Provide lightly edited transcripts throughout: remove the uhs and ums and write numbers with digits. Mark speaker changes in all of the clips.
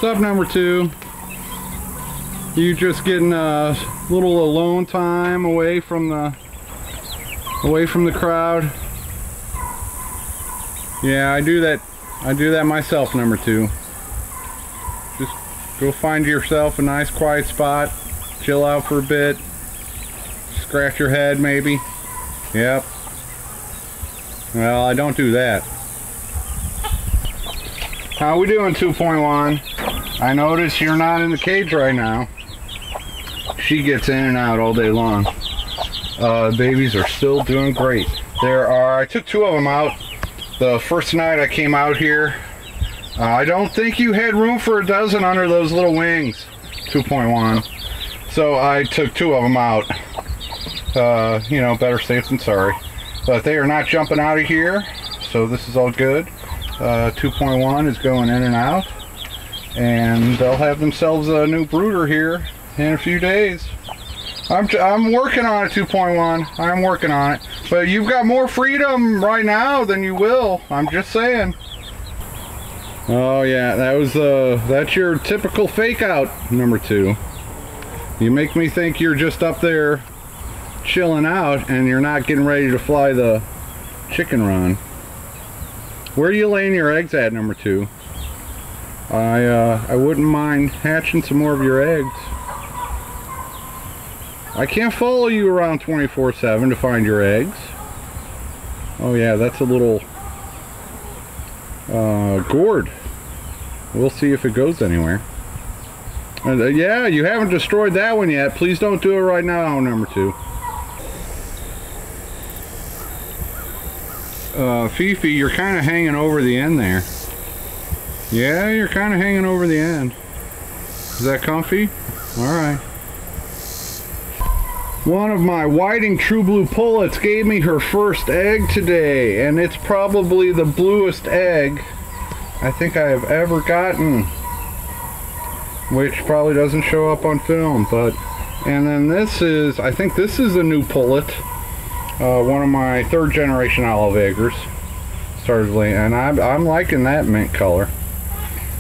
Speaker 1: What's up, number 2? You just getting a little alone time away from the crowd? Yeah, I do that myself, number 2. Just go find yourself a nice quiet spot, chill out for a bit, scratch your head maybe. Yep. Well, I don't do that. How we doing, 2.1? I notice you're not in the cage right now. She gets in and out all day long. Babies are still doing great. I took 2 of them out the first night I came out here. I don't think you had room for a dozen under those little wings, 2.1. So I took 2 of them out. You know, better safe than sorry. But they are not jumping out of here, so this is all good. 2.1 is going in and out, and they'll have themselves a new brooder here in a few days. I'm working on it, 2.1. I'm working on it. But you've got more freedom right now than you will. I'm just saying. Oh yeah, that's your typical fake out, number 2. You make me think you're just up there chilling out and you're not getting ready to fly the chicken run. Where are you laying your eggs at, number 2? I wouldn't mind hatching some more of your eggs. I can't follow you around 24/7 to find your eggs. Oh yeah, that's a little gourd. We'll see if it goes anywhere. Yeah, you haven't destroyed that one yet. Please don't do it right now, number 2. Fifi, you're kind of hanging over the end there. Yeah, you're kind of hanging over the end. Is that comfy? Alright. One of my whiting true blue pullets gave me her first egg today, and it's probably the bluest egg I think I have ever gotten, which probably doesn't show up on film. But and then this is, I think this is a new pullet, one of my 3rd generation olive eggers started laying, and I'm liking that mint color.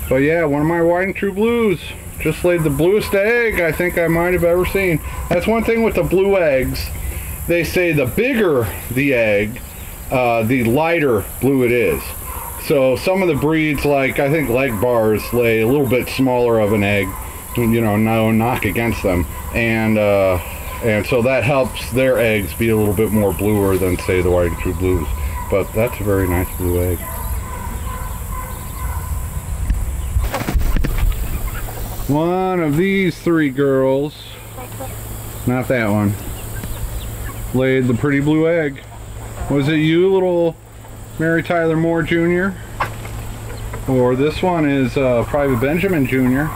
Speaker 1: But yeah, one of my whiting true blues just laid the bluest egg I think I might have ever seen. That's one thing with the blue eggs. They say the bigger the egg, the lighter blue it is. So some of the breeds, like I think leg bars, lay a little bit smaller of an egg. You know, no knock against them. And so that helps their eggs be a little bit more bluer than, say, the white and true blues. But that's a very nice blue egg. One of these 3 girls, not that one, laid the pretty blue egg. Was it you, little Mary Tyler Moore Jr.? Or this one is Private Benjamin Jr.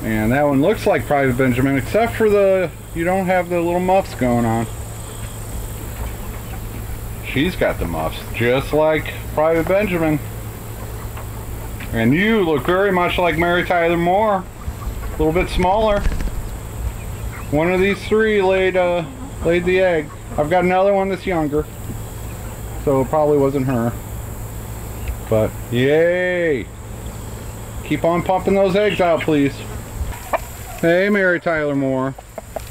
Speaker 1: And that one looks like Private Benjamin, except for you don't have the little muffs going on. She's got the muffs, just like Private Benjamin. And you look very much like Mary Tyler Moore, a little bit smaller. One of these 3 laid the egg. I've got another one that's younger, so it probably wasn't her. But yay! Keep on pumping those eggs out, please. Hey, Mary Tyler Moore.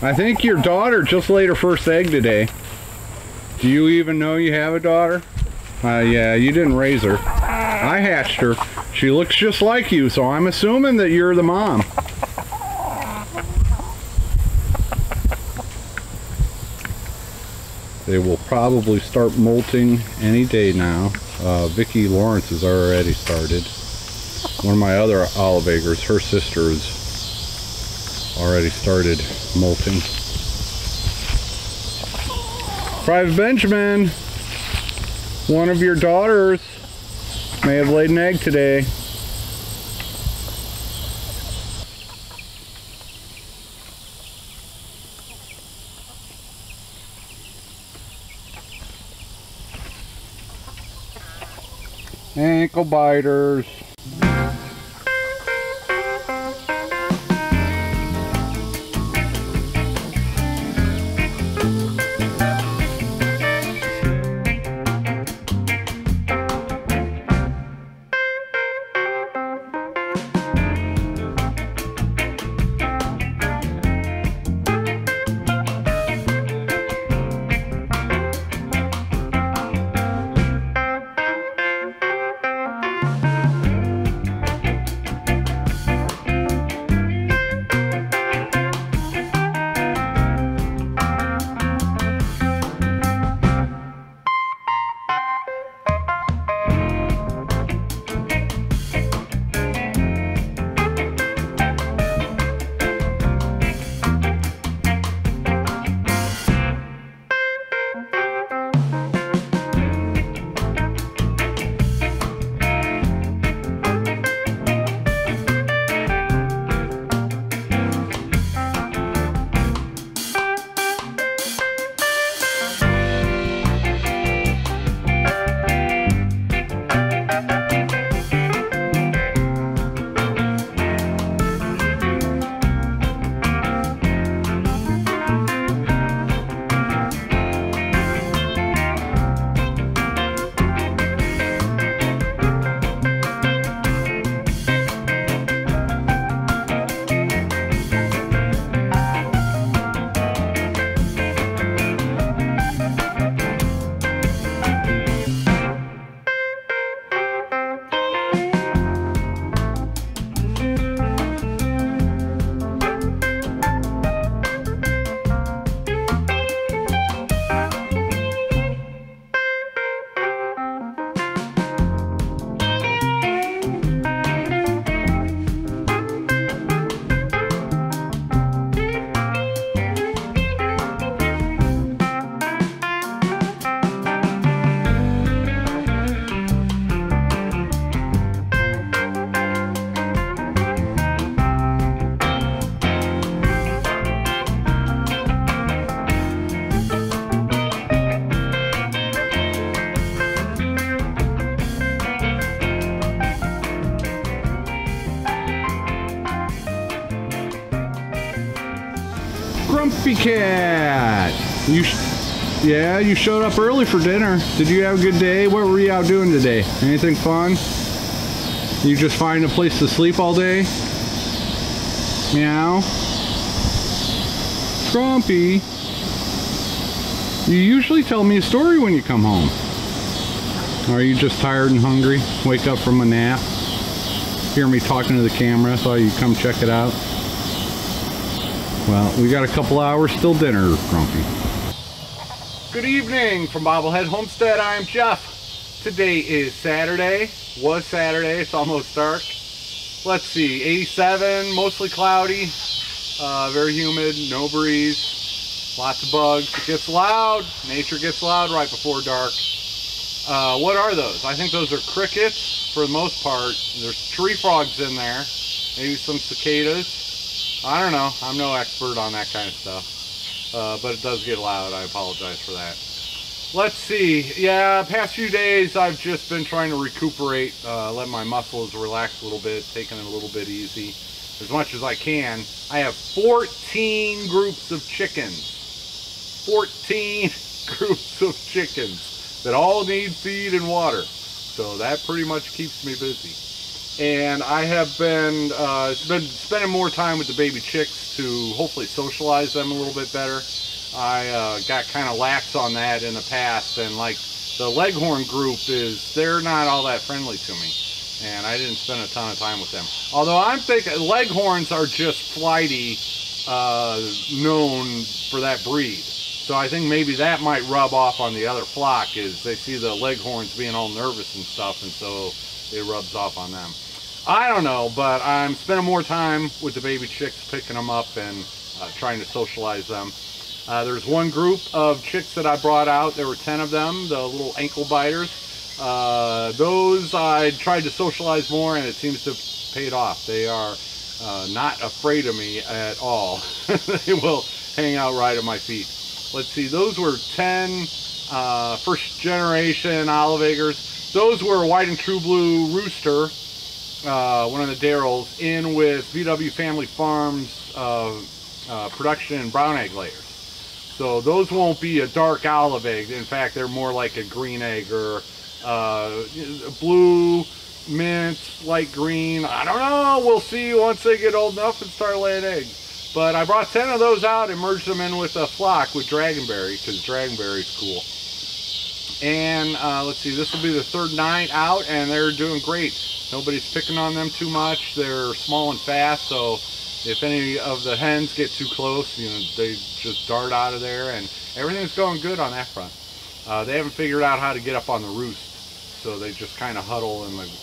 Speaker 1: I think your daughter just laid her first egg today. Do you even know you have a daughter? Yeah, you didn't raise her. I hatched her. She looks just like you, so I'm assuming that you're the mom. They will probably start molting any day now. Vicki Lawrence has already started. One of my other olive eggers, her sister, has already started molting. Private Benjamin, one of your daughters may have laid an egg today. Ankle biters. Grumpy Cat. Yeah, you showed up early for dinner. Did you have a good day? What were you out doing today? Anything fun? You just find a place to sleep all day? Meow. Grumpy. You usually tell me a story when you come home. Or are you just tired and hungry? Wake up from a nap? Hear me talking to the camera, thought you'd come check it out. Well, we got a couple hours till dinner, Grumpy. Good evening from Bobblehead Homestead. I'm Jeff. Today is Saturday. Was Saturday. It's almost dark. Let's see. 87, mostly cloudy. Very humid. No breeze. Lots of bugs. It gets loud. Nature gets loud right before dark. What are those? I think those are crickets for the most part. There's tree frogs in there. Maybe some cicadas. I don't know. I'm no expert on that kind of stuff. But it does get loud. I apologize for that. Let's see. Yeah, past few days I've just been trying to recuperate, let my muscles relax a little bit, taking it a little bit easy as much as I can. I have 14 groups of chickens. 14 groups of chickens that all need feed and water. So that pretty much keeps me busy. And I have been spending more time with the baby chicks to hopefully socialize them a little bit better. I got kind of lax on that in the past, and like the Leghorn group they're not all that friendly to me, and I didn't spend a ton of time with them. Although I'm thinking Leghorns are just flighty, known for that breed. So I think maybe that might rub off on the other flock, is they see the Leghorns being all nervous and stuff, and so it rubs off on them. I don't know, but I'm spending more time with the baby chicks, picking them up and trying to socialize them. There's one group of chicks that I brought out. There were 10 of them, the little ankle biters. Those I tried to socialize more, and it seems to have paid off. They are not afraid of me at all. They will hang out right at my feet. Let's see, those were 10 first generation olive eggers. Those were a white and true blue rooster, one of the Darrells, in with VW Family Farms production brown egg layers. So those won't be a dark olive egg. In fact, they're more like a green egg, or blue, mint, light green. I don't know. We'll see once they get old enough and start laying eggs. But I brought 10 of those out and merged them in with a flock with Dragonberry, because Dragonberry's cool. And let's see, this will be the third night out, and they're doing great. Nobody's picking on them too much. They're small and fast, so if any of the hens get too close, you know, they just dart out of there, and everything's going good on that front. They haven't figured out how to get up on the roost, so they just kind of huddle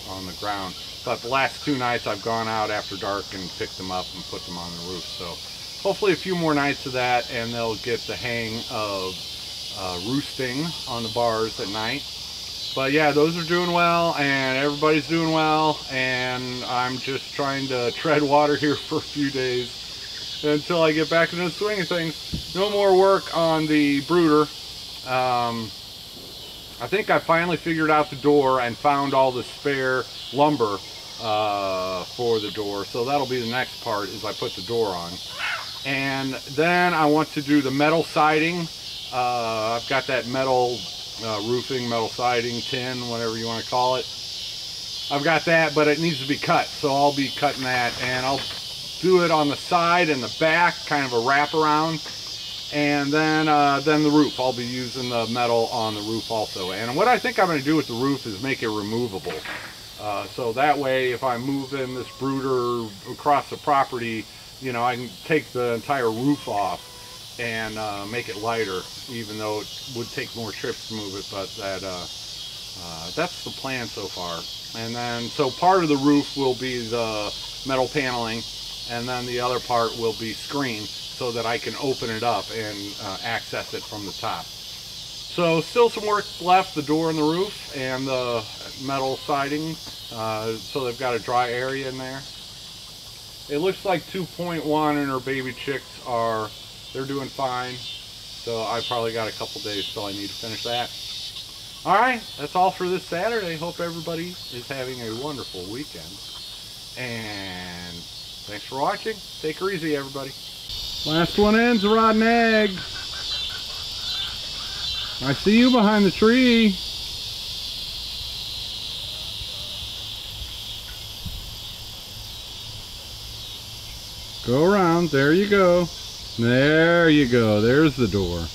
Speaker 1: on the ground. But the last 2 nights I've gone out after dark and picked them up and put them on the roof. So hopefully a few more nights of that, and they'll get the hang of roosting on the bars at night. But yeah, those are doing well, and everybody's doing well, and I'm just trying to tread water here for a few days until I get back into the swing of things. No more work on the brooder. I think I finally figured out the door and found all the spare lumber for the door, so that'll be the next part, is I put the door on. And then I want to do the metal siding. I've got that metal roofing, metal siding, tin, whatever you want to call it. I've got that, but it needs to be cut, so I'll be cutting that, and I'll do it on the side and the back, kind of a wraparound. And then the roof, I'll be using the metal on the roof also. And what I think I'm going to do with the roof is make it removable. So that way, if I'm moving this brooder across the property, you know, I can take the entire roof off and make it lighter, even though it would take more trips to move it. But that's the plan so far. And then, so part of the roof will be the metal paneling, and then the other part will be screened, so that I can open it up and access it from the top. So still some work left, the door and the roof and the metal siding, so they've got a dry area in there. It looks like 2.1 and her baby chicks they're doing fine, so I probably got a couple days till I need to finish that. Alright, that's all for this Saturday. Hope everybody is having a wonderful weekend, and thanks for watching. Take her easy, everybody. Last one in's a rotten egg. I see you behind the tree. Go around. There you go. There you go. There's the door.